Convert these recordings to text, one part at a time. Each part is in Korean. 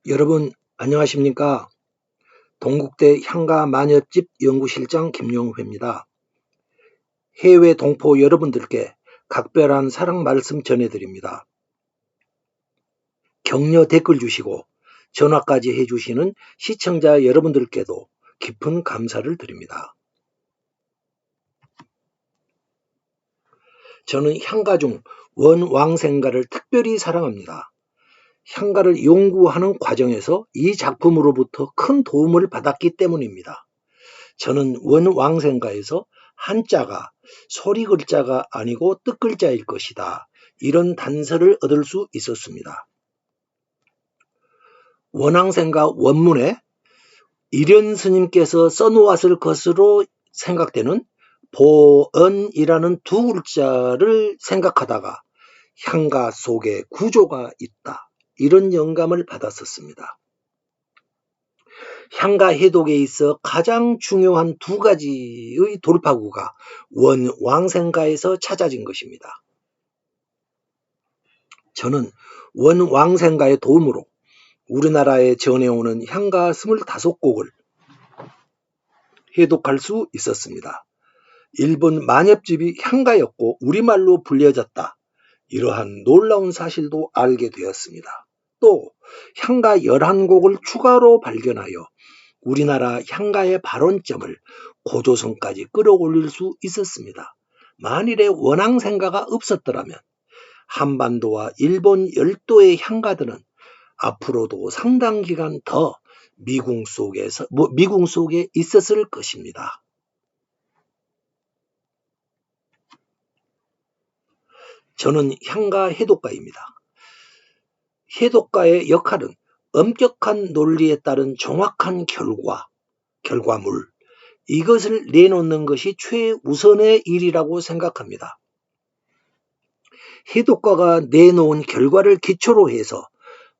여러분 안녕하십니까? 동국대 향가만엽집 연구실장 김용회입니다. 해외 동포 여러분들께 각별한 사랑 말씀 전해드립니다. 격려 댓글 주시고 전화까지 해주시는 시청자 여러분들께도 깊은 감사를 드립니다. 저는 향가 중 원왕생가를 특별히 사랑합니다. 향가를 연구하는 과정에서 이 작품으로부터 큰 도움을 받았기 때문입니다. 저는 원왕생가에서 한자가 소리 글자가 아니고 뜻 글자일 것이다, 이런 단서를 얻을 수 있었습니다. 원왕생가 원문에 이련 스님께서 써놓았을 것으로 생각되는 보언이라는 두 글자를 생각하다가 향가 속에 구조가 있다, 이런 영감을 받았었습니다. 향가 해독에 있어 가장 중요한 두 가지의 돌파구가 원왕생가에서 찾아진 것입니다. 저는 원왕생가의 도움으로 우리나라에 전해오는 향가 25곡을 해독할 수 있었습니다. 일본 만엽집이 향가였고 우리말로 불려졌다, 이러한 놀라운 사실도 알게 되었습니다. 또 향가 11곡을 추가로 발견하여 우리나라 향가의 발원점을 고조선까지 끌어올릴 수 있었습니다. 만일에 원왕생가가 없었더라면 한반도와 일본 열도의 향가들은 앞으로도 상당 기간 더 미궁 속에 있었을 것입니다. 저는 향가 해독가입니다. 해독가의 역할은 엄격한 논리에 따른 정확한 결과물, 이것을 내놓는 것이 최우선의 일이라고 생각합니다. 해독가가 내놓은 결과를 기초로 해서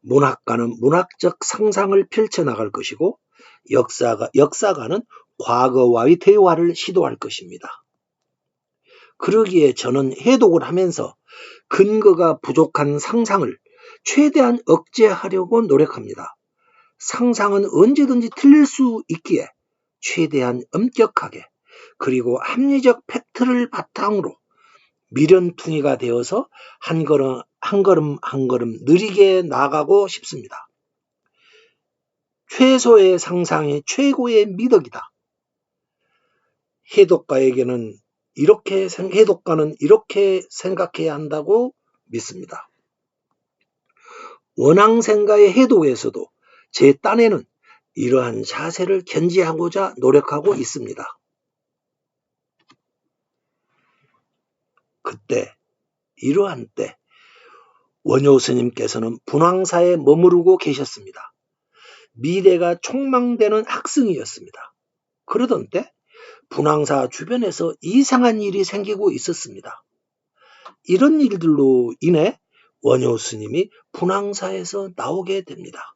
문학가는 문학적 상상을 펼쳐나갈 것이고 역사가는 과거와의 대화를 시도할 것입니다. 그러기에 저는 해독을 하면서 근거가 부족한 상상을 최대한 억제하려고 노력합니다. 상상은 언제든지 틀릴 수 있기에 최대한 엄격하게, 그리고 합리적 팩트를 바탕으로 미련퉁이가 되어서 한 걸음 느리게 나가고 싶습니다. 최소의 상상이 최고의 미덕이다. 해독가는 이렇게 생각해야 한다고 믿습니다. 원왕생가의 해독에서도 제 딴에는 이러한 자세를 견지하고자 노력하고 있습니다. 이러한 때 원효 스님께서는 분황사에 머무르고 계셨습니다. 미래가 촉망되는 학승이었습니다. 그러던 때 분황사 주변에서 이상한 일이 생기고 있었습니다. 이런 일들로 인해 원효 스님이 분황사에서 나오게 됩니다.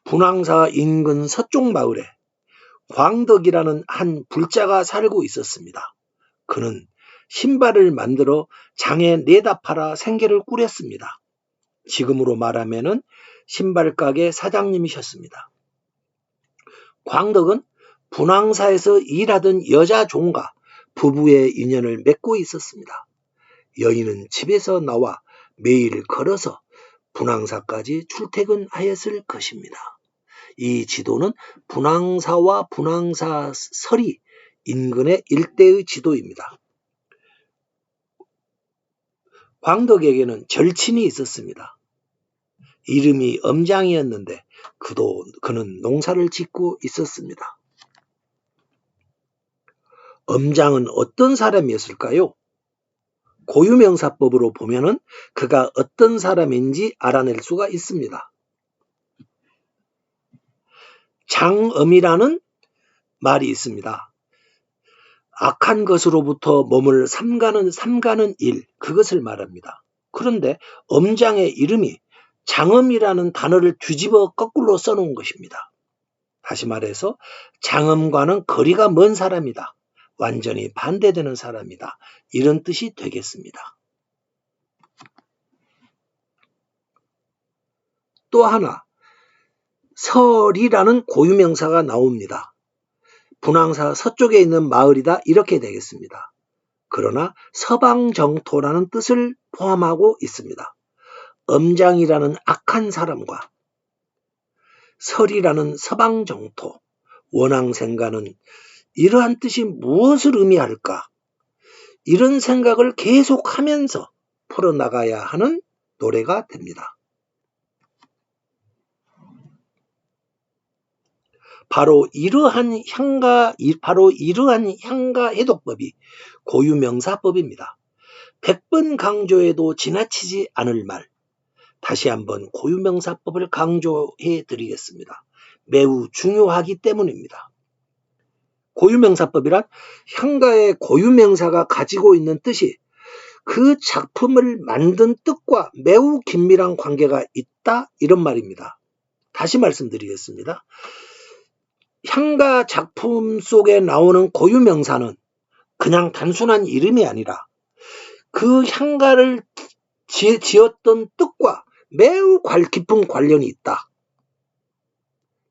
분황사 인근 서쪽 마을에 광덕이라는 한 불자가 살고 있었습니다. 그는 신발을 만들어 장에 내다 팔아 생계를 꾸렸습니다. 지금으로 말하면은 신발가게 사장님이셨습니다. 광덕은 분황사에서 일하던 여자 종과 부부의 인연을 맺고 있었습니다. 여인은 집에서 나와 매일 걸어서 분황사까지 출퇴근하였을 것입니다. 이 지도는 분황사와 분황사서리 인근의 일대의 지도입니다. 광덕에게는 절친이 있었습니다. 이름이 엄장이었는데 그는 농사를 짓고 있었습니다. 엄장은 어떤 사람이었을까요? 고유명사법으로 보면은 그가 어떤 사람인지 알아낼 수가 있습니다. 장엄이라는 말이 있습니다. 악한 것으로부터 몸을 삼가는 일, 그것을 말합니다. 그런데 엄장의 이름이 장엄이라는 단어를 뒤집어 거꾸로 써놓은 것입니다. 다시 말해서 장엄과는 거리가 먼 사람이다, 완전히 반대되는 사람이다, 이런 뜻이 되겠습니다. 또 하나 설이라는 고유명사가 나옵니다. 분황사 서쪽에 있는 마을이다 이렇게 되겠습니다. 그러나 서방정토라는 뜻을 포함하고 있습니다. 엄장이라는 악한 사람과 설이라는 서방정토, 원앙생가는 이러한 뜻이 무엇을 의미할까? 이런 생각을 계속하면서 풀어나가야 하는 노래가 됩니다. 바로 이러한 향가 해독법이 고유명사법입니다. 100번 강조해도 지나치지 않을 말, 다시 한번 고유명사법을 강조해 드리겠습니다. 매우 중요하기 때문입니다. 고유명사법이란 향가의 고유명사가 가지고 있는 뜻이 그 작품을 만든 뜻과 매우 긴밀한 관계가 있다 이런 말입니다. 다시 말씀드리겠습니다. 향가 작품 속에 나오는 고유명사는 그냥 단순한 이름이 아니라 그 향가를 지었던 뜻과 매우 깊은 관련이 있다.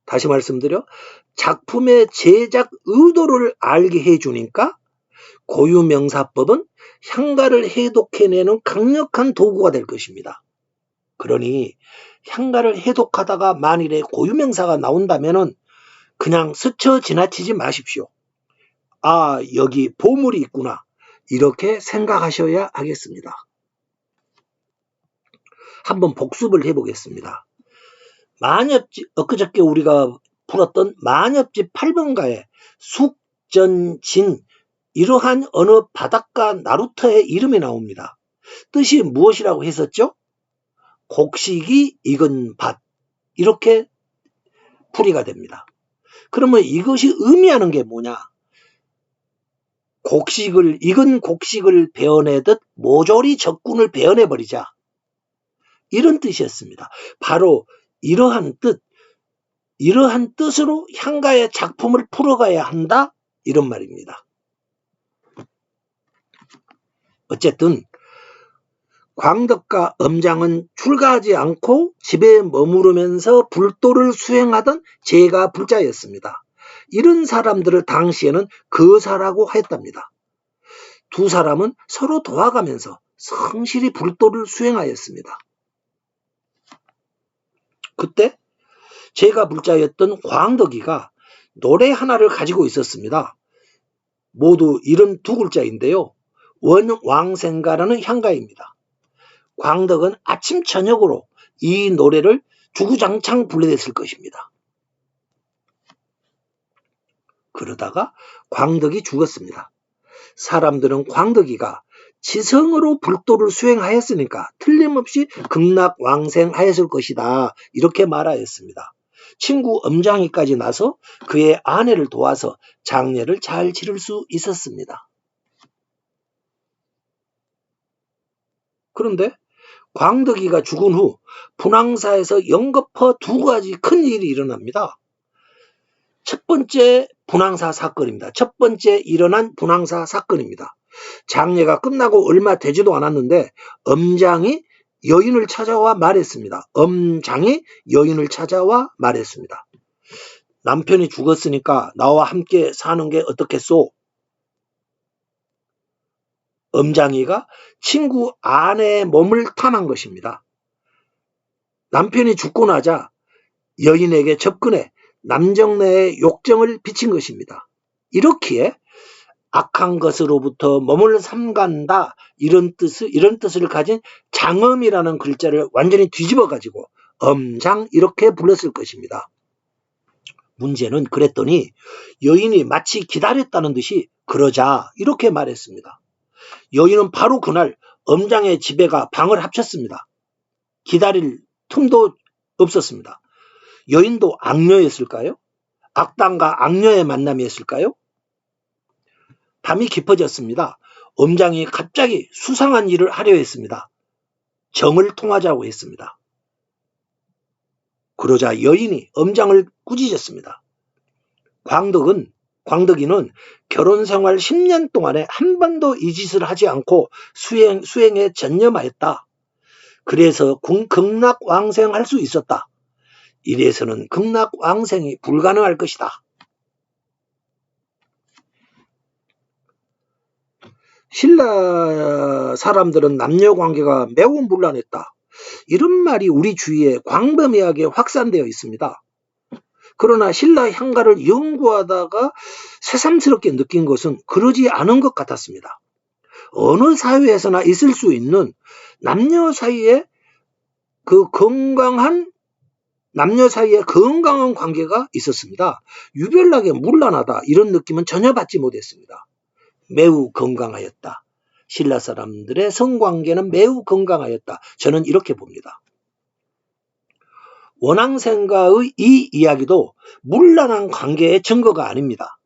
다시 말씀드려 작품의 제작 의도를 알게 해주니까 고유명사법은 향가를 해독해내는 강력한 도구가 될 것입니다. 그러니 향가를 해독하다가 만일에 고유명사가 나온다면 그냥 스쳐 지나치지 마십시오. 아, 여기 보물이 있구나. 이렇게 생각하셔야 하겠습니다. 한번 복습을 해보겠습니다. 만엽집, 엊그저께 우리가 풀었던 만엽집 8번가에 숙전진, 이러한 어느 바닷가 나루터의 이름이 나옵니다. 뜻이 무엇이라고 했었죠? 곡식이 익은 밭, 이렇게 풀이가 됩니다. 그러면 이것이 의미하는 게 뭐냐? 익은 곡식을 베어내듯 모조리 적군을 베어내버리자. 이런 뜻이었습니다. 바로 이러한 뜻으로 향가의 작품을 풀어가야 한다. 이런 말입니다. 어쨌든 광덕과 엄장은 출가하지 않고 집에 머무르면서 불도를 수행하던 제가 불자였습니다. 이런 사람들을 당시에는 거사라고 했답니다. 두 사람은 서로 도와가면서 성실히 불도를 수행하였습니다. 그때 제가 불자였던 광덕이가 노래 하나를 가지고 있었습니다. 모두 72글자인데요. 원왕생가라는 향가입니다. 광덕은 아침 저녁으로 이 노래를 주구장창 불러댔을 것입니다. 그러다가 광덕이 죽었습니다. 사람들은 광덕이가 지성으로 불도를 수행하였으니까 틀림없이 극락왕생하였을 것이다. 이렇게 말하였습니다. 친구 엄장이까지 나서 그의 아내를 도와서 장례를 잘 치를 수 있었습니다. 그런데 광덕이가 죽은 후 분황사에서 연거푸 두 가지 큰 일이 일어납니다. 첫 번째 분황사 사건입니다. 첫 번째 일어난 분황사 사건입니다. 장례가 끝나고 얼마 되지도 않았는데 엄장이 여인을 찾아와 말했습니다. 남편이 죽었으니까 나와 함께 사는 게 어떻겠소? 엄장이가 친구 아내의 몸을 탐한 것입니다. 남편이 죽고 나자 여인에게 접근해 남정네의 욕정을 비친 것입니다. 이렇기에 악한 것으로부터 몸을 삼간다 이런 뜻을 가진 장엄이라는 글자를 완전히 뒤집어 가지고 엄장 이렇게 불렀을 것입니다. 문제는 그랬더니 여인이 마치 기다렸다는 듯이 그러자 이렇게 말했습니다. 여인은 바로 그날 엄장의 집에 가 방을 합쳤습니다. 기다릴 틈도 없었습니다. 여인도 악녀였을까요? 악당과 악녀의 만남이었을까요? 밤이 깊어졌습니다. 엄장이 갑자기 수상한 일을 하려 했습니다. 정을 통하자고 했습니다. 그러자 여인이 엄장을 꾸짖었습니다. 광덕이는 결혼생활 10년 동안에 한 번도 이 짓을 하지 않고 수행에 전념하였다. 그래서 극락왕생할 수 있었다. 이래서는 극락왕생이 불가능할 것이다. 신라 사람들은 남녀관계가 매우 문란했다. 이런 말이 우리 주위에 광범위하게 확산되어 있습니다. 그러나 신라 향가를 연구하다가 새삼스럽게 느낀 것은 그러지 않은 것 같았습니다. 어느 사회에서나 있을 수 있는 남녀 사이에 건강한 관계가 있었습니다. 유별나게 문란하다 이런 느낌은 전혀 받지 못했습니다. 매우 건강하였다. 신라 사람들의 성관계는 매우 건강하였다. 저는 이렇게 봅니다. 원앙생가의 이 이야기도 문란한 관계의 증거가 아닙니다.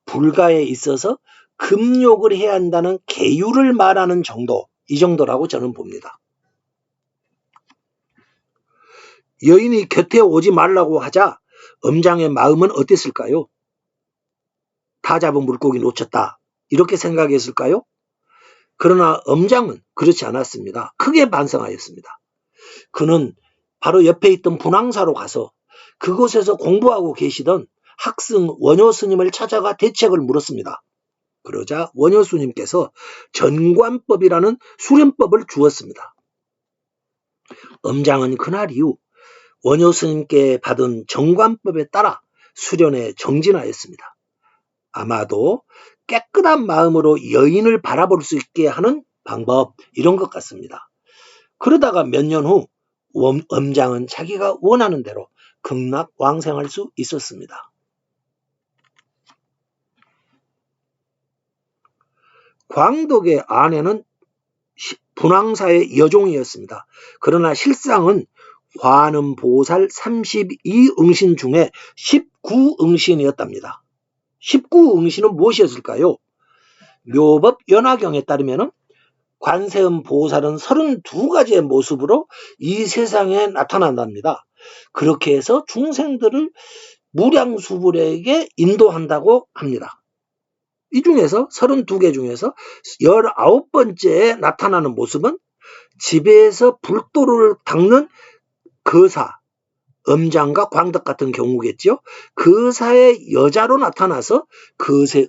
불가에 있어서 금욕을 해야 한다는 계율을 말하는 정도, 이 정도라고 저는 봅니다. 여인이 곁에 오지 말라고 하자 엄장의 마음은 어땠을까요? 다 잡은 물고기 놓쳤다. 이렇게 생각했을까요? 그러나 엄장은 그렇지 않았습니다. 크게 반성하였습니다. 그는 바로 옆에 있던 분황사로 가서 그곳에서 공부하고 계시던 학승 원효 스님을 찾아가 대책을 물었습니다. 그러자 원효 스님께서 전관법이라는 수련법을 주었습니다. 엄장은 그날 이후 원효 스님께 받은 정관법에 따라 수련에 정진하였습니다. 아마도 깨끗한 마음으로 여인을 바라볼 수 있게 하는 방법, 이런 것 같습니다. 그러다가 몇 년 후 엄장은 자기가 원하는 대로 극락왕생할 수 있었습니다. 광덕의 아내는 분황사의 여종이었습니다. 그러나 실상은 관음보살 32응신 중에 19응신이었답니다. 19응신은 무엇이었을까요? 묘법 연화경에 따르면 관세음 보살은 32가지의 모습으로 이 세상에 나타난답니다. 그렇게 해서 중생들을 무량수불에게 인도한다고 합니다. 이 중에서 32개 중에서 19번째에 나타나는 모습은 집에서 불도를 닦는 거사, 엄장과 광덕 같은 경우겠죠. 거사의 여자로 나타나서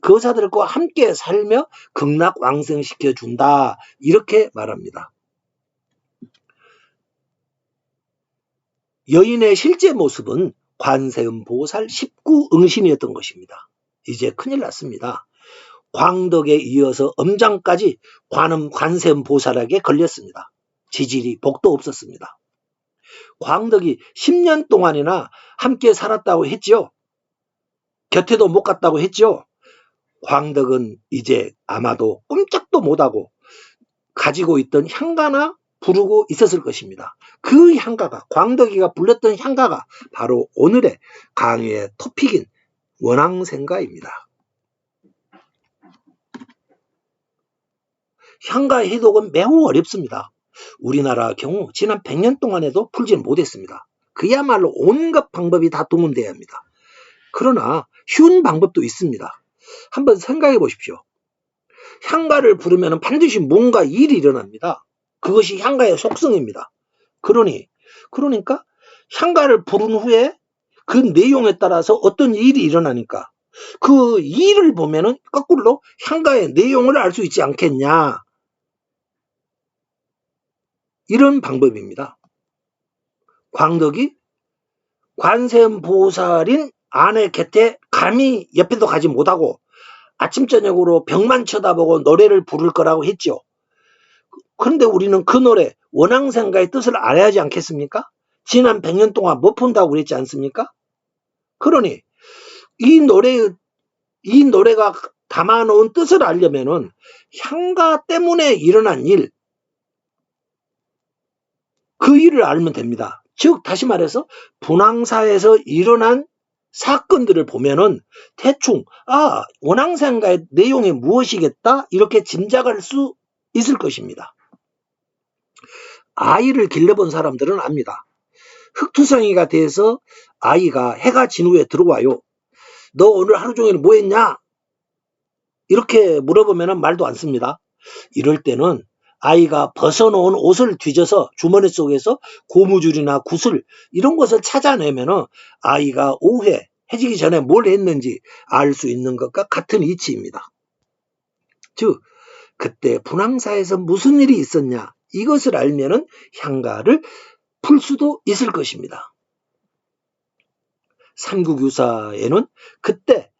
거사들과 함께 살며 극락왕생시켜준다. 이렇게 말합니다. 여인의 실제 모습은 관세음보살 19응신이었던 것입니다. 이제 큰일 났습니다. 광덕에 이어서 엄장까지 관세음보살에게 걸렸습니다. 지질이 복도 없었습니다. 광덕이 10년 동안이나 함께 살았다고 했죠. 곁에도 못 갔다고 했죠. 광덕은 이제 아마도 꼼짝도 못하고 가지고 있던 향가나 부르고 있었을 것입니다. 그 향가가, 광덕이가 불렀던 향가가 바로 오늘의 강의의 토픽인 원앙생가입니다. 향가 해독은 매우 어렵습니다. 우리나라 경우 지난 100년 동안에도 풀지 못했습니다. 그야말로 온갖 방법이 다 동원돼야 합니다. 그러나 쉬운 방법도 있습니다. 한번 생각해 보십시오. 향가를 부르면 반드시 뭔가 일이 일어납니다. 그것이 향가의 속성입니다. 그러니까 향가를 부른 후에 그 내용에 따라서 어떤 일이 일어나니까 그 일을 보면은 거꾸로 향가의 내용을 알 수 있지 않겠냐. 이런 방법입니다. 광덕이 관세음 보살인 아내 곁에 감히 옆에도 가지 못하고 아침 저녁으로 벽만 쳐다보고 노래를 부를 거라고 했죠. 그런데 우리는 그 노래 원앙생가의 뜻을 알아야 하지 않겠습니까? 지난 100년 동안 못 푼다고 그랬지 않습니까? 그러니 이 노래가 담아놓은 뜻을 알려면은 향가 때문에 일어난 일, 그 일을 알면 됩니다. 즉 다시 말해서 분황사에서 일어난 사건들을 보면은 대충 원앙생가의 내용이 무엇이겠다 이렇게 짐작할 수 있을 것입니다. 아이를 길러본 사람들은 압니다. 흑투성이가 돼서 아이가 해가 진 후에 들어와요. 너 오늘 하루 종일 뭐 했냐? 이렇게 물어보면 말도 안 씁니다. 이럴 때는 아이가 벗어놓은 옷을 뒤져서 주머니 속에서 고무줄이나 구슬 이런 것을 찾아내면은 아이가 오해 해지기 전에 뭘 했는지 알 수 있는 것과 같은 이치입니다. 즉 그때 분황사에서 무슨 일이 있었냐 이것을 알면은 향가를 풀 수도 있을 것입니다. 삼국유사에는 그때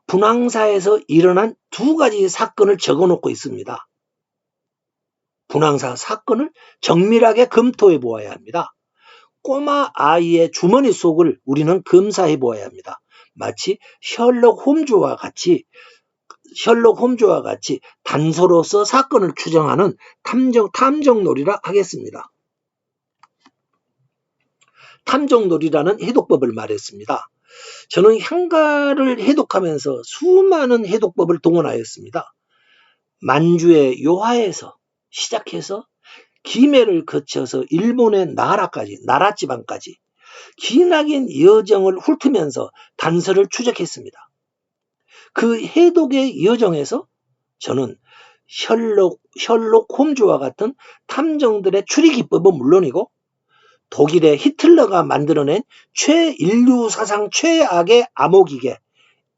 분황사에서 일어난 두 가지 사건을 적어놓고 있습니다. 분황사 사건을 정밀하게 검토해 보아야 합니다. 꼬마 아이의 주머니 속을 우리는 검사해 보아야 합니다. 마치 셜록 홈즈와 같이 단서로서 사건을 추정하는 탐정놀이라 하겠습니다. 탐정놀이라는 해독법을 말했습니다. 저는 향가를 해독하면서 수많은 해독법을 동원하였습니다. 만주의 요하에서 시작해서 김해를 거쳐서 일본의 나라지방까지 기나긴 여정을 훑으면서 단서를 추적했습니다. 그 해독의 여정에서 저는 셜록 홈즈와 같은 탐정들의 추리 기법은 물론이고 독일의 히틀러가 만들어낸 인류 사상 최악의 암호기계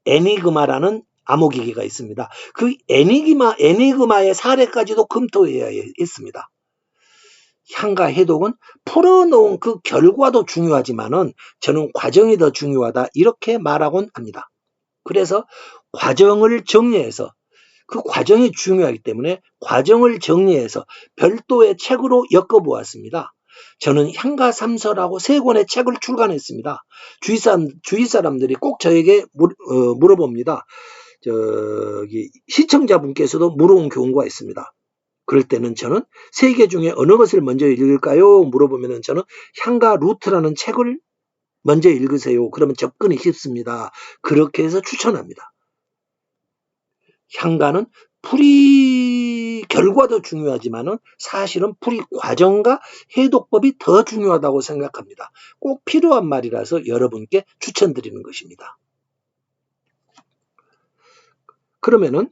에니그마라는 암호기계가 있습니다. 그 에니그마의 사례까지도 검토해야 했습니다. 향가 해독은 풀어놓은 그 결과도 중요하지만은 저는 과정이 더 중요하다 이렇게 말하곤 합니다. 그래서 과정을 정리해서 그 과정이 중요하기 때문에 과정을 정리해서 별도의 책으로 엮어보았습니다. 저는 향가삼서라고 3권의 책을 출간했습니다. 주위 사람들이 꼭 저에게 물어봅니다. 시청자분께서도 물어온 경우가 있습니다. 그럴 때는 저는 3개 중에 어느 것을 먼저 읽을까요? 물어보면 저는 향가 루트라는 책을 먼저 읽으세요. 그러면 접근이 쉽습니다. 그렇게 해서 추천합니다. 향가는 풀이 결과도 중요하지만은 사실은 풀이 과정과 해독법이 더 중요하다고 생각합니다. 꼭 필요한 말이라서 여러분께 추천드리는 것입니다. 그러면은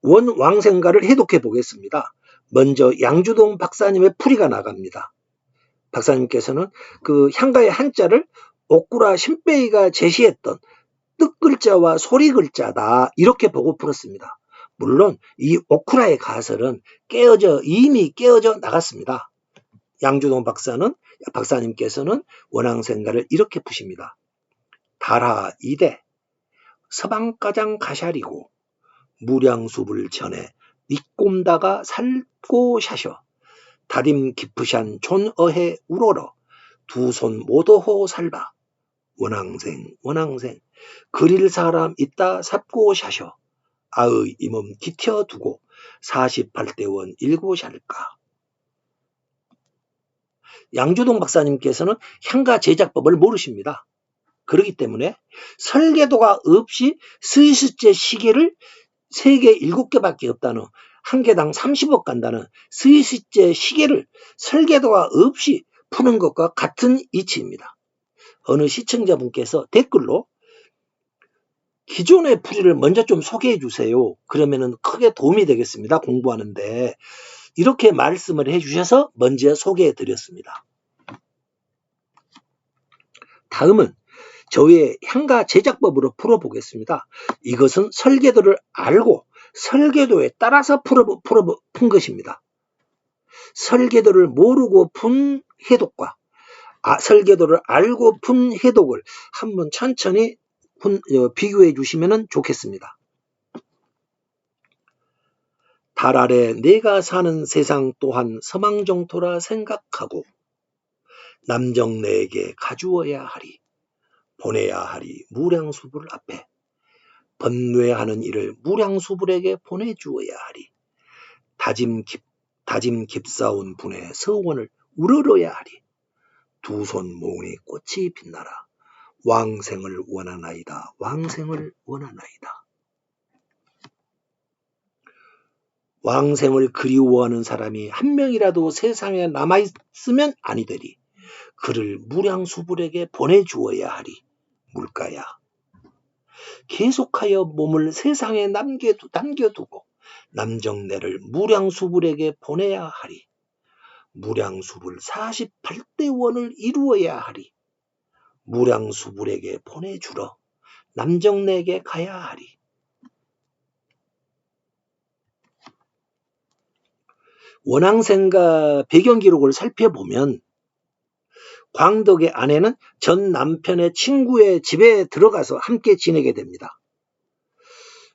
원왕생가를 해독해 보겠습니다. 먼저 양주동 박사님의 풀이가 나갑니다. 박사님께서는 그 향가의 한자를 옥구라 신빼이가 제시했던 뜻글자와 소리글자다 이렇게 보고 풀었습니다. 물론 이 오쿠라의 가설은 이미 깨어져 나갔습니다. 양주동 박사님께서는 원왕생가를 이렇게 푸십니다. 달하 이대 서방가장 가샤리고 무량수불 전에 니꼼다가 살고 샤셔 다림 기프샨 존어해 우러러 두 손 모도호 살바 원왕생 그릴 사람 있다 삽고 샤셔 아의 이몸 기텨 두고 48대원 일고 샬까. 양주동 박사님께서는 향가 제작법을 모르십니다. 그렇기 때문에 설계도가 없이 스위스제 시계를 세계 7개밖에 없다는 한 개당 30억 간다는 스위스제 시계를 설계도가 없이 푸는 것과 같은 이치입니다. 어느 시청자분께서 댓글로 기존의 풀이를 먼저 좀 소개해 주세요. 그러면은 크게 도움이 되겠습니다. 공부하는데. 이렇게 말씀을 해 주셔서 먼저 소개해 드렸습니다. 다음은 저의 향가 제작법으로 풀어보겠습니다. 이것은 설계도를 알고 설계도에 따라서 푼 것입니다. 설계도를 모르고 푼 해독과 설계도를 알고 푼 해독을 한번 천천히 비교해 주시면 좋겠습니다. 달 아래 내가 사는 세상 또한 서망정토라 생각하고 남정네에게 가주어야 하리 보내야 하리 무량수불 앞에 번뇌하는 일을 무량수불에게 보내주어야 하리 다짐 깊사온 분의 서원을 우러러야 하리 두 손 모으니 꽃이 빛나라 왕생을 원하나이다 왕생을 원하나이다. 왕생을 그리워하는 사람이 한 명이라도 세상에 남아있으면 아니 되리 그를 무량수불에게 보내주어야 하리 물가야. 계속하여 몸을 세상에 남겨두고 남정네를 무량수불에게 보내야 하리. 무량수불 48대 원을 이루어야 하리. 무량수불에게 보내주러 남정네에게 가야 하리. 원앙생가 배경기록을 살펴보면 광덕의 아내는 전 남편의 친구의 집에 들어가서 함께 지내게 됩니다.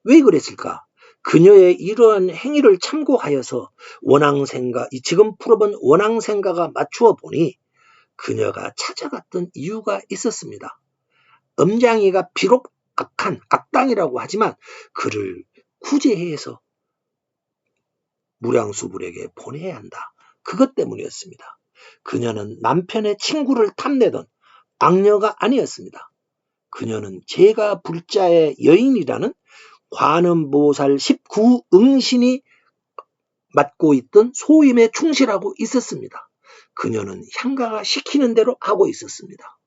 왜 그랬을까? 그녀의 이러한 행위를 참고하여서 원앙생가, 지금 풀어본 원앙생가가 맞추어 보니 그녀가 찾아갔던 이유가 있었습니다. 엄장이가 비록 악당이라고 하지만 그를 구제해서 무량수불에게 보내야 한다. 그것 때문이었습니다. 그녀는 남편의 친구를 탐내던 악녀가 아니었습니다. 그녀는 제가 불자의 여인이라는 관음보살 19응신이 맡고 있던 소임에 충실하고 있었습니다. 그녀는 향가가 시키는 대로 하고 있었습니다.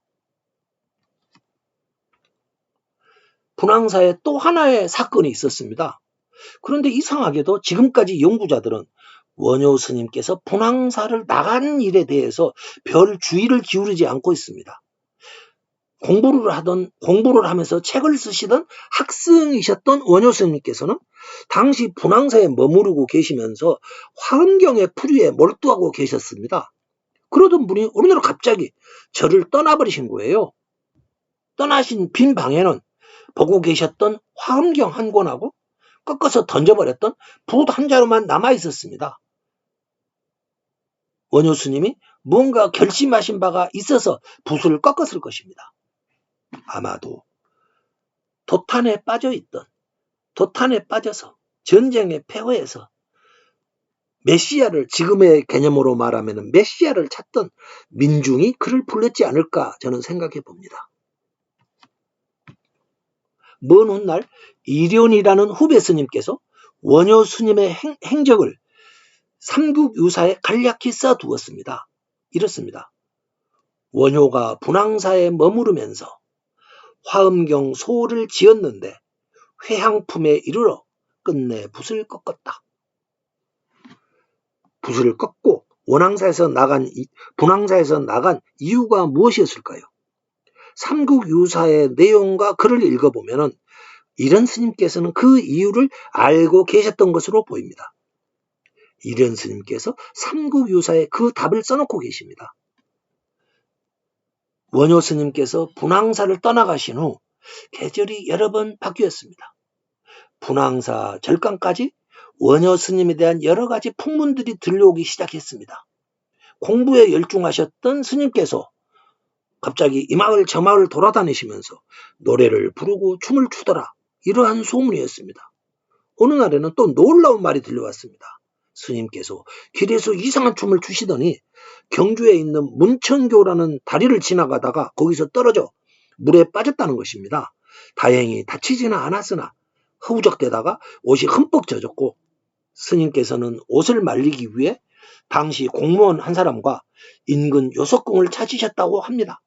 분황사에 또 하나의 사건이 있었습니다. 그런데 이상하게도 지금까지 연구자들은 원효 스님께서 분황사를 나가는 일에 대해서 별 주의를 기울이지 않고 있습니다. 공부를 하면서 책을 쓰시던 학생이셨던 원효 스님께서는 당시 분황사에 머무르고 계시면서 화엄경의 풀이에 몰두하고 계셨습니다. 그러던 분이 어느 날 갑자기 저를 떠나버리신 거예요. 떠나신 빈 방에는 보고 계셨던 화엄경 한 권하고 꺾어서 던져버렸던 붓 한 자루만 남아 있었습니다. 원효 스님이 뭔가 결심하신 바가 있어서 붓을 꺾었을 것입니다. 아마도 도탄에 빠져서 전쟁의 폐허에서 메시아를, 지금의 개념으로 말하면 메시아를 찾던 민중이 그를 불렀지 않을까 저는 생각해 봅니다. 먼 훗날 이련이라는 후배 스님께서 원효 스님의 행적을 삼국유사에 간략히 써두었습니다. 이렇습니다. 원효가 분황사에 머무르면서 화엄경 소를 지었는데 회향품에 이르러 끝내 붓을 꺾었다. 붓을 꺾고 분황사에서 나간 이유가 무엇이었을까요? 삼국유사의 내용과 글을 읽어보면 이런 스님께서는 그 이유를 알고 계셨던 것으로 보입니다. 이런 스님께서 삼국유사에 그 답을 써놓고 계십니다. 원효 스님께서 분황사를 떠나가신 후 계절이 여러 번 바뀌었습니다. 분황사 절간까지 원효 스님에 대한 여러 가지 풍문들이 들려오기 시작했습니다. 공부에 열중하셨던 스님께서 갑자기 이 마을 저 마을 돌아다니시면서 노래를 부르고 춤을 추더라, 이러한 소문이었습니다. 어느 날에는 또 놀라운 말이 들려왔습니다. 스님께서 길에서 이상한 춤을 추시더니 경주에 있는 문천교라는 다리를 지나가다가 거기서 떨어져 물에 빠졌다는 것입니다. 다행히 다치지는 않았으나 허우적대다가 옷이 흠뻑 젖었고 스님께서는 옷을 말리기 위해 당시 공무원 한 사람과 인근 요석궁을 찾으셨다고 합니다.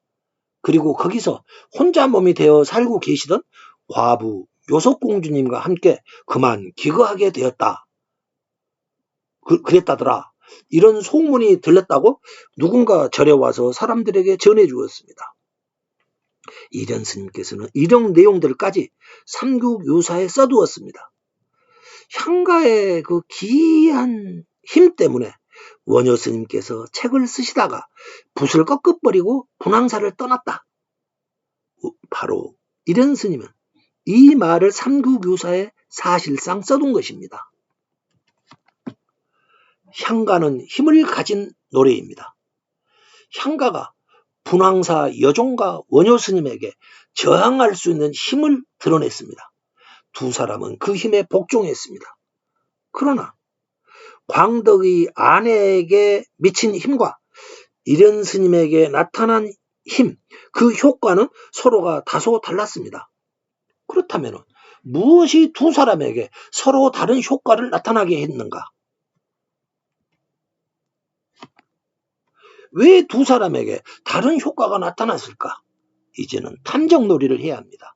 그리고 거기서 혼자 몸이 되어 살고 계시던 과부 요석공주님과 함께 그만 기거하게 되었다. 그랬다더라. 이런 소문이 들렸다고 누군가 절에 와서 사람들에게 전해 주었습니다. 이련 스님께서는 이런 내용들까지 삼국유사에 써두었습니다. 향가의 그 기이한 힘 때문에 원효 스님께서 책을 쓰시다가 붓을 꺾어버리고 분황사를 떠났다. 바로 이련 스님은 이 말을 삼국유사에 사실상 써둔 것입니다. 향가는 힘을 가진 노래입니다. 향가가 분황사 여종과 원효 스님에게 저항할 수 있는 힘을 드러냈습니다. 두 사람은 그 힘에 복종했습니다. 그러나 광덕의 아내에게 미친 힘과 이련 스님에게 나타난 힘, 그 효과는 서로가 다소 달랐습니다. 그렇다면 무엇이 두 사람에게 서로 다른 효과를 나타나게 했는가? 왜 두 사람에게 다른 효과가 나타났을까? 이제는 탐정놀이를 해야 합니다.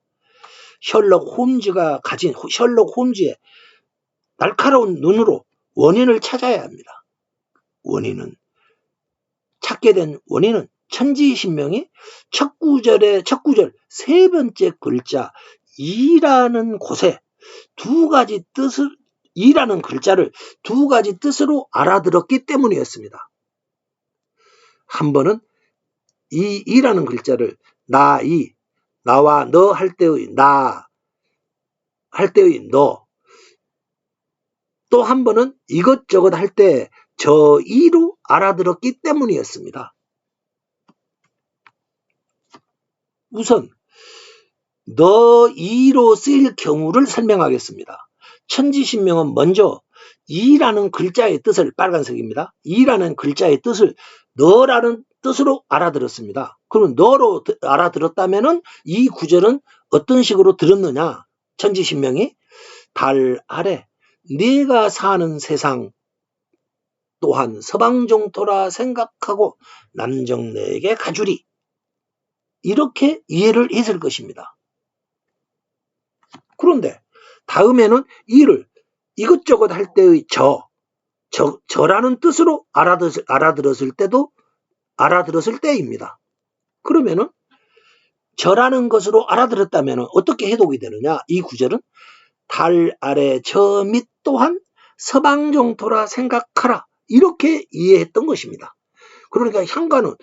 셜록 홈즈의 날카로운 눈으로 원인을 찾아야 합니다. 찾게 된 원인은 천지신명이 첫 구절 세 번째 글자 이라는 곳에 이라는 글자를 두 가지 뜻으로 알아들었기 때문이었습니다. 한 번은 이라는 글자를 나와 너 할 때의 너, 또 한 번은 이것저것 할 때 저 이로 알아들었기 때문이었습니다. 우선 너 이로 쓰일 경우를 설명하겠습니다. 천지신명은 먼저 이라는 글자의 뜻을, 빨간색입니다. 이라는 글자의 뜻을 너라는 뜻으로 알아들었습니다. 그럼 너로 알아들었다면 이 구절은 어떤 식으로 들었느냐? 천지신명이 달 아래 네가 사는 세상 또한 서방종토라 생각하고 남정네에게 가주리, 이렇게 이해를 했을 것입니다. 그런데 다음에는 이를 이것저것 할 때의 저라는 뜻으로 알아들었을 때입니다. 그러면은 저라는 것으로 알아들었다면 어떻게 해독이 되느냐? 이 구절은 달 아래 저 밑 또한 서방종토라 생각하라, 이렇게 이해했던 것입니다. 그러니까 향가는,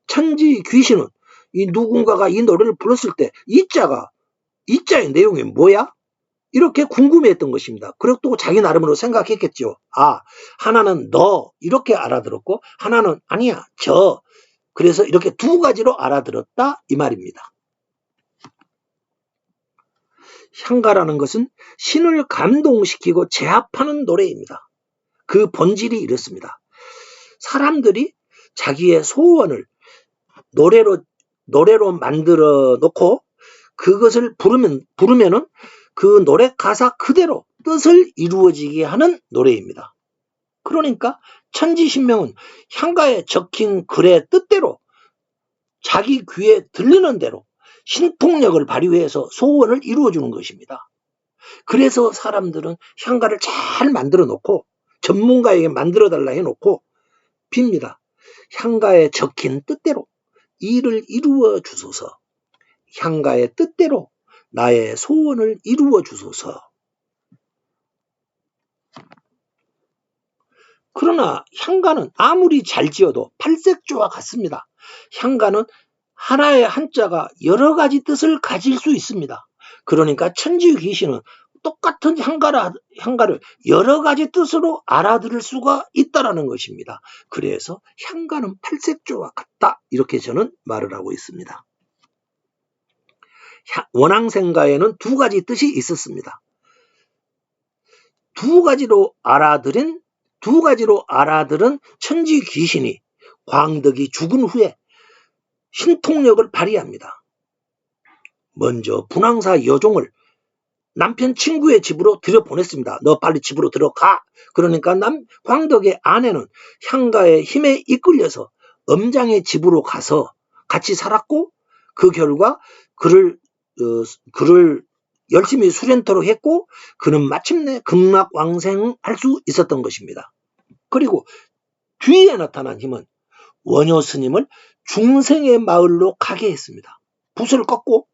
천지 귀신은 이 누군가가 이 노래를 불렀을 때 이자의 내용이 뭐야? 이렇게 궁금해했던 것입니다. 그리고 또 자기 나름으로 생각했겠죠. 하나는 너, 이렇게 알아들었고 하나는 아니야, 저. 그래서 이렇게 두 가지로 알아들었다, 이 말입니다. 향가라는 것은 신을 감동시키고 제압하는 노래입니다. 그 본질이 이렇습니다. 사람들이 자기의 소원을 노래로 만들어 놓고 그것을 부르면은 그 노래 가사 그대로 뜻을 이루어지게 하는 노래입니다. 그러니까 천지신명은 향가에 적힌 글의 뜻대로 자기 귀에 들리는 대로 신통력을 발휘해서 소원을 이루어주는 것입니다. 그래서 사람들은 향가를 잘 만들어 놓고 전문가에게 만들어 달라 해놓고 빕니다. 향가에 적힌 뜻대로 일을 이루어 주소서. 향가의 뜻대로 나의 소원을 이루어 주소서. 그러나 향가는 아무리 잘 지어도 팔색조와 같습니다. 향가는 하나의 한자가 여러 가지 뜻을 가질 수 있습니다. 그러니까 천지귀신은 똑같은 향가를 여러 가지 뜻으로 알아들을 수가 있다는 것입니다. 그래서 향가는 팔색조와 같다, 이렇게 저는 말을 하고 있습니다. 원앙생가에는 두 가지 뜻이 있었습니다. 두 가지로 알아들은 천지귀신이 광덕이 죽은 후에 신통력을 발휘합니다. 먼저 분황사 여종을 남편 친구의 집으로 들여보냈습니다. 너 빨리 집으로 들어가. 그러니까 광덕의 아내는 향가의 힘에 이끌려서 엄장의 집으로 가서 같이 살았고, 그 결과 그를 열심히 수련토록 했고, 그는 마침내 극락왕생할 수 있었던 것입니다. 그리고 뒤에 나타난 힘은 원효 스님을 중생의 마을로 가게 했습니다. 붓을 꺾고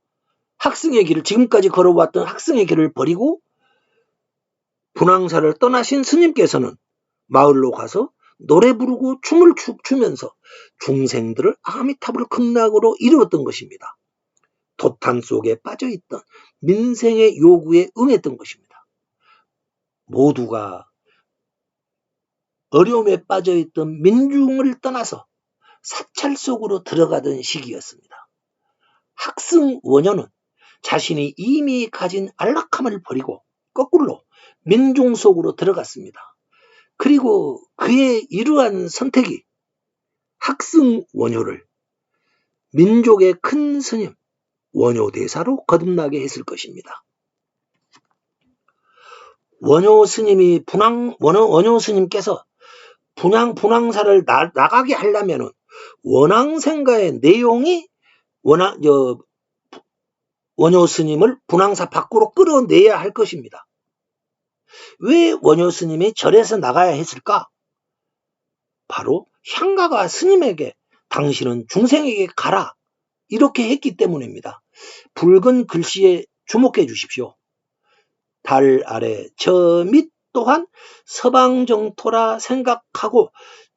학승의 길을, 지금까지 걸어왔던 학승의 길을 버리고 분황사를 떠나신 스님께서는 마을로 가서 노래 부르고 춤을 추면서 중생들을 아미타불 극락으로 이루었던 것입니다. 도탄 속에 빠져있던 민생의 요구에 응했던 것입니다. 모두가 어려움에 빠져있던 민중을 떠나서 사찰 속으로 들어가던 시기였습니다. 학승 원효는 자신이 이미 가진 안락함을 버리고 거꾸로 민중 속으로 들어갔습니다. 그리고 그의 이러한 선택이 학승 원효를 민족의 큰 스님 원효대사로 거듭나게 했을 것입니다. 원효 스님께서 분황사를 나가게 하려면 원앙생가의 내용이 원효 스님을 분황사 밖으로 끌어내야 할 것입니다. 왜 원효 스님이 절에서 나가야 했을까? 바로 향가가 스님에게 당신은 중생에게 가라 이렇게 했기 때문입니다. 붉은 글씨에 주목해 주십시오. 달 아래 저 밑 또한 서방정토라 생각하고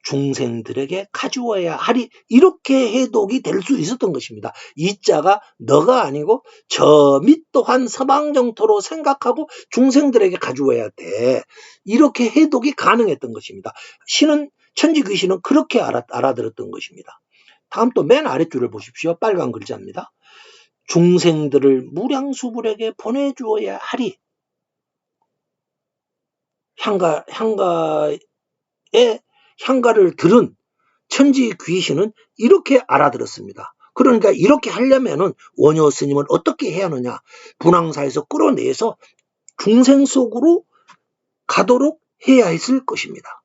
중생들에게 가주어야 하리 이렇게 해독이 될 수 있었던 것입니다. 이 자가 너가 아니고 저 밑 또한 서방정토로 생각하고 중생들에게 가주어야 돼. 이렇게 해독이 가능했던 것입니다. 천지귀신은 그렇게 알아들었던 것입니다. 다음 또 맨 아랫줄을 보십시오. 빨간 글자입니다. 중생들을 무량수불에게 보내주어야 하리. 향가를 들은 천지 귀신은 이렇게 알아들었습니다. 그러니까 이렇게 하려면은 원효 스님은 어떻게 해야 하느냐? 분황사에서 끌어내서 중생 속으로 가도록 해야 했을 것입니다.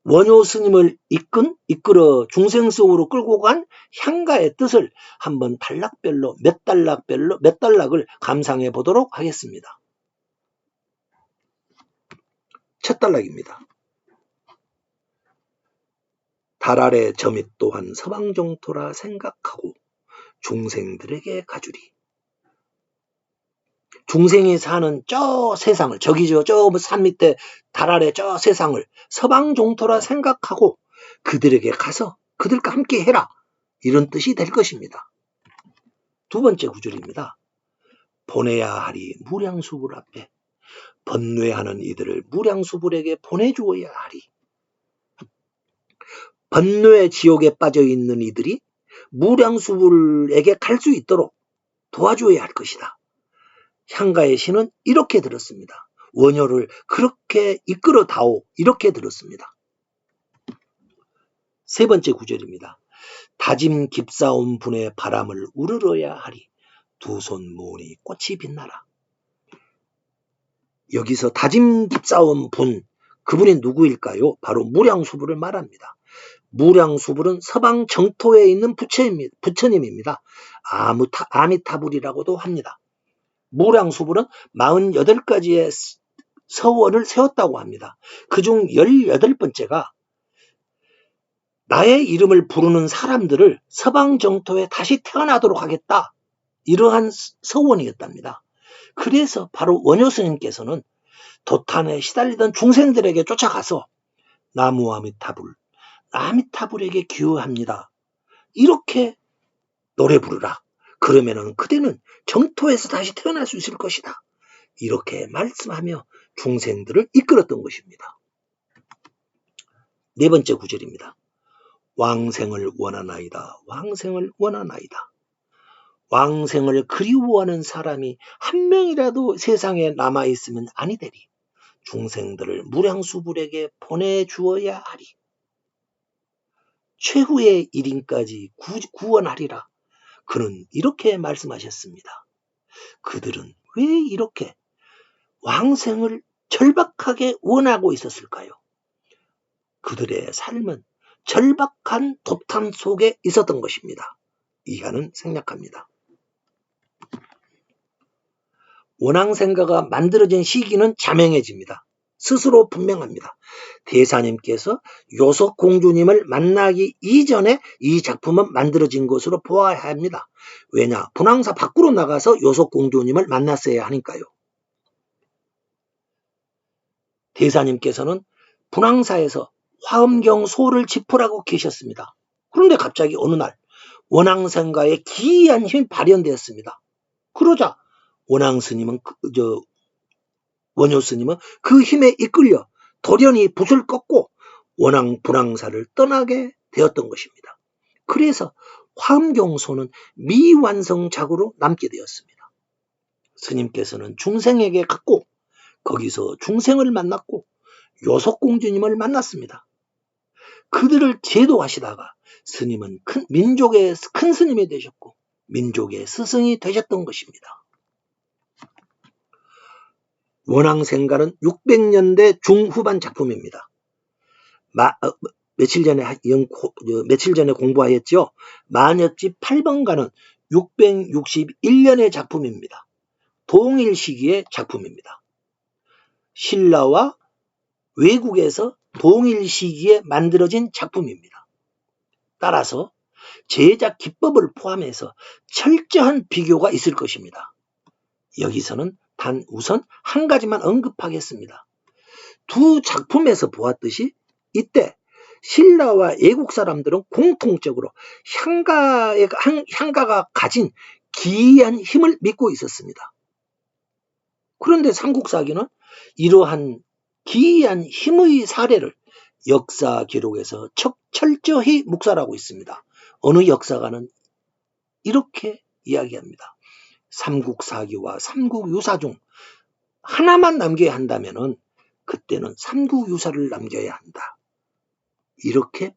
원효 스님을 이끌어 중생 속으로 끌고 간 향가의 뜻을 한번 단락별로 몇 단락을 감상해 보도록 하겠습니다. 첫 단락입니다. 달 아래 저 밑 또한 서방정토라 생각하고 중생들에게 가주리. 중생이 사는 저 세상을, 저기죠, 저 산 밑에 달 아래 저 세상을 서방정토라 생각하고 그들에게 가서 그들과 함께 해라. 이런 뜻이 될 것입니다. 두 번째 구절입니다. 보내야 하리 무량수불 앞에 번뇌하는 이들을 무량수불에게 보내주어야 하리. 번뇌 지옥에 빠져 있는 이들이 무량수불에게 갈 수 있도록 도와줘야 할 것이다. 향가의 신은 이렇게 들었습니다. 원효를 그렇게 이끌어다오 이렇게 들었습니다. 세 번째 구절입니다. 다짐 깊사온 분의 바람을 우러러야 하리. 두 손 모으니 꽃이 빛나라. 여기서 다짐 깊사온 분, 그분이 누구일까요? 바로 무량수불을 말합니다. 무량수불은 서방 정토에 있는 부처님입니다. 아미타불이라고도 합니다. 무량수불은 48가지의 서원을 세웠다고 합니다. 그중 18번째가 나의 이름을 부르는 사람들을 서방 정토에 다시 태어나도록 하겠다. 이러한 서원이었답니다. 그래서 바로 원효 스님께서는 도탄에 시달리던 중생들에게 쫓아가서 나무 아미타불에게 기여합니다. 이렇게 노래 부르라. 그러면은 그대는 정토에서 다시 태어날 수 있을 것이다. 이렇게 말씀하며 중생들을 이끌었던 것입니다. 네 번째 구절입니다. 왕생을 원하나이다. 왕생을 원하나이다. 왕생을 그리워하는 사람이 한 명이라도 세상에 남아있으면 아니되리. 중생들을 무량수불에게 보내주어야 하리. 최후의 일인까지 구원하리라. 그는 이렇게 말씀하셨습니다. 그들은 왜 이렇게 왕생을 절박하게 원하고 있었을까요? 그들의 삶은 절박한 도탄 속에 있었던 것입니다. 이하는 생략합니다. 원앙생가가 만들어진 시기는 자명해집니다. 스스로 분명합니다. 대사님께서 요석공주님을 만나기 이전에 이 작품은 만들어진 것으로 보아야 합니다. 왜냐? 분황사 밖으로 나가서 요석공주님을 만났어야 하니까요. 대사님께서는 분황사에서 화엄경 소를 짚으라고 계셨습니다. 그런데 갑자기 어느 날 원앙생가의 기이한 힘이 발현되었습니다. 그러자 원효 스님은 그 힘에 이끌려 돌연히 붓을 꺾고 분황사를 떠나게 되었던 것입니다. 그래서 화엄경소는 미완성작으로 남게 되었습니다. 스님께서는 중생에게 갔고 거기서 중생을 만났고 요석공주님을 만났습니다. 그들을 제도하시다가 스님은 민족의 큰 스님이 되셨고 민족의 스승이 되셨던 것입니다. 원앙생가는 600년대 중후반 작품입니다. 며칠 전에 공부하였죠. 만엽지 8번가는 661년의 작품입니다. 동일 시기의 작품입니다. 신라와 외국에서 동일 시기에 만들어진 작품입니다. 따라서 제작 기법을 포함해서 철저한 비교가 있을 것입니다. 여기서는 단 우선 한 가지만 언급하겠습니다. 두 작품에서 보았듯이 이때 신라와 애국 사람들은 공통적으로 향가가 가진 기이한 힘을 믿고 있었습니다. 그런데 삼국사기는 이러한 기이한 힘의 사례를 역사 기록에서 철저히 묵살하고 있습니다. 어느 역사가는 이렇게 이야기합니다. 삼국사기와 삼국유사 중 하나만 남겨야 한다면 그때는 삼국유사를 남겨야 한다. 이렇게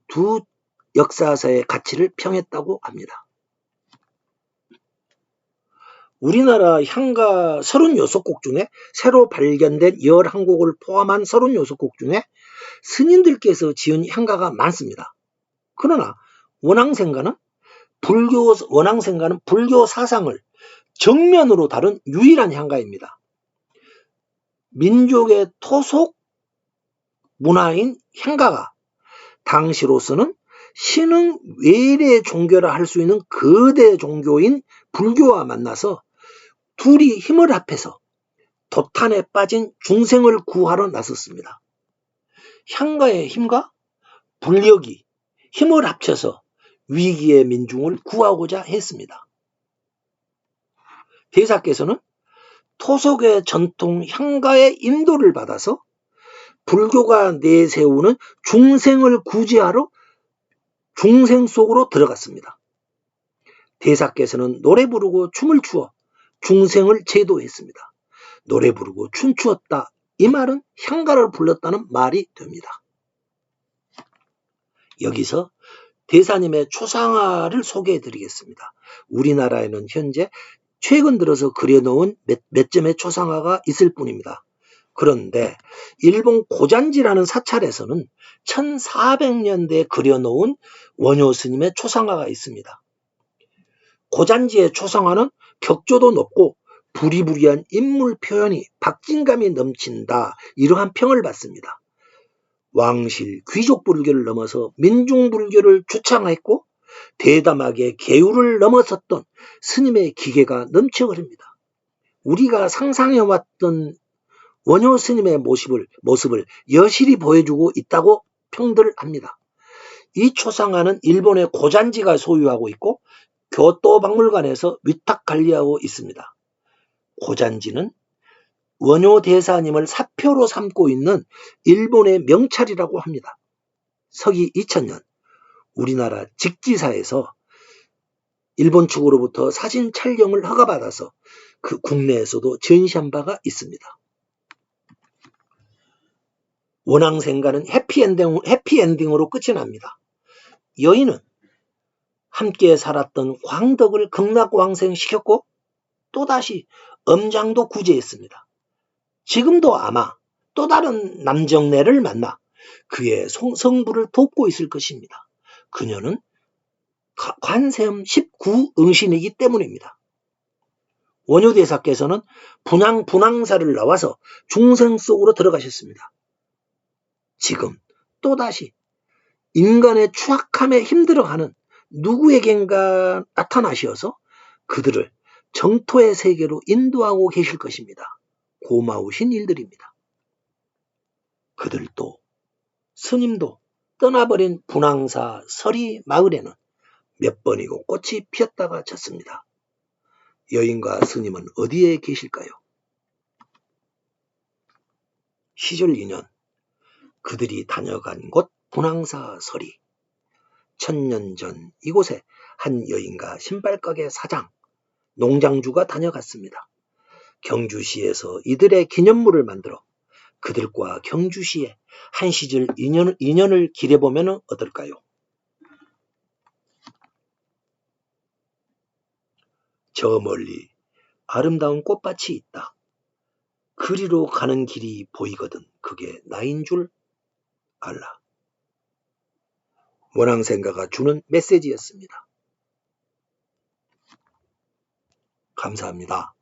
두 역사사의 가치를 평했다고 합니다. 우리나라 향가 36곡 중에 새로 발견된 11곡을 포함한 36곡 중에 스님들께서 지은 향가가 많습니다. 그러나 원앙생가는 불교 사상을 정면으로 다룬 유일한 향가입니다. 민족의 토속 문화인 향가가 당시로서는 신흥 외래 종교라 할 수 있는 거대 종교인 불교와 만나서 둘이 힘을 합해서 도탄에 빠진 중생을 구하러 나섰습니다. 향가의 힘과 불력이 힘을 합쳐서 위기의 민중을 구하고자 했습니다. 대사께서는 토속의 전통 향가의 인도를 받아서 불교가 내세우는 중생을 구제하러 중생 속으로 들어갔습니다. 대사께서는 노래 부르고 춤을 추어 중생을 제도했습니다. 노래 부르고 춤추었다. 이 말은 향가를 불렀다는 말이 됩니다. 여기서 대사님의 초상화를 소개해 드리겠습니다. 우리나라에는 현재 최근 들어서 그려놓은 몇 점의 초상화가 있을 뿐입니다. 그런데 일본 고잔지라는 사찰에서는 1400년대에 그려놓은 원효 스님의 초상화가 있습니다. 고잔지의 초상화는 격조도 높고 부리부리한 인물 표현이 박진감이 넘친다. 이러한 평을 받습니다. 왕실 귀족 불교를 넘어서 민중 불교를 주창했고 대담하게 계율을 넘어섰던 스님의 기계가 넘쳐 흐릅니다. 우리가 상상해왔던 원효 스님의 모습을 여실히 보여주고 있다고 평들 합니다. 이 초상화는 일본의 고잔지가 소유하고 있고 교토박물관에서 위탁 관리하고 있습니다. 고잔지는 원효 대사님을 사표로 삼고 있는 일본의 명찰이라고 합니다. 서기 2000년 우리나라 직지사에서 일본 측으로부터 사진 촬영을 허가받아서 그 국내에서도 전시한 바가 있습니다. 원앙생가는 해피엔딩으로 끝이 납니다. 여인은 함께 살았던 광덕을 극락왕생시켰고 또다시 엄장도 구제했습니다. 지금도 아마 또 다른 남정네를 만나 그의 성부를 돕고 있을 것입니다. 그녀는 관세음 19응신이기 때문입니다. 원효대사께서는 분황사를 나와서 중생 속으로 들어가셨습니다. 지금 또다시 인간의 추악함에 힘들어하는 누구에겐가 나타나셔서 그들을 정토의 세계로 인도하고 계실 것입니다. 고마우신 일들입니다. 그들도 스님도 떠나버린 분황사 서리 마을에는 몇 번이고 꽃이 피었다가 졌습니다. 여인과 스님은 어디에 계실까요? 시절 인연 그들이 다녀간 곳 분황사 서리. 1000년 전 이곳에 한 여인과 신발가게 사장, 농장주가 다녀갔습니다. 경주시에서 이들의 기념물을 만들어 그들과 경주시에 한 시절 인연을 기려보면 어떨까요? 저 멀리 아름다운 꽃밭이 있다. 그리로 가는 길이 보이거든 그게 나인 줄 알라. 원앙생가가 주는 메시지였습니다. 감사합니다.